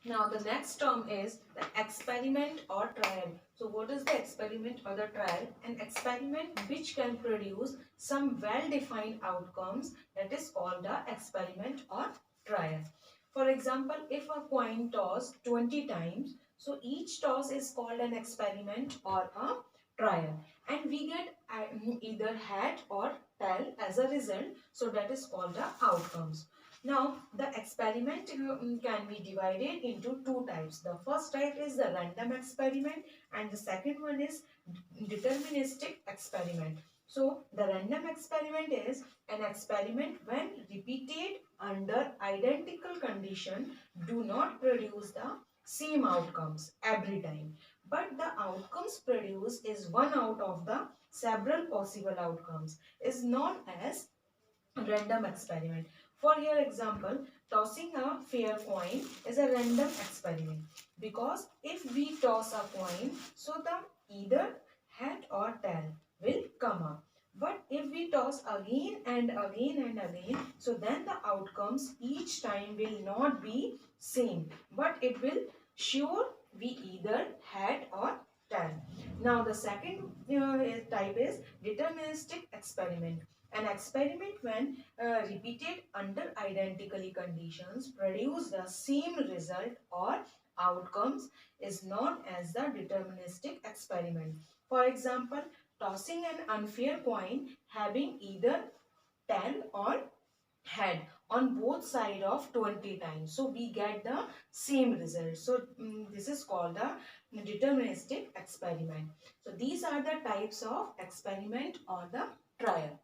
Now the next term is the experiment or trial. So what is the experiment or the trial? An experiment which can produce some well-defined outcomes, that is called the experiment or trial. For example, if a coin toss 20 times, so each toss is called an experiment or a trial, and we get either head or tail as a result, so that is called the outcomes. Now, the experiment can be divided into two types. The first type is the random experiment and the second one is deterministic experiment. So, the random experiment is an experiment when repeated under identical condition do not produce the same outcomes every time. But the outcomes produced is one out of the several possible outcomes is known as random experiment. For your example, tossing a fair coin is a random experiment because if we toss a coin, so the either head or tail will come up. But if we toss again and again and again, so then the outcomes each time will not be same, but it will sure be either head or tail. Now the second type is deterministic experiment. An experiment when repeated under identically conditions produce the same result or outcomes is known as the deterministic experiment. For example, tossing an unfair coin having either tail or head on both sides of 20 times. So we get the same result. So this is called the deterministic experiment. So these are the types of experiment or the trial.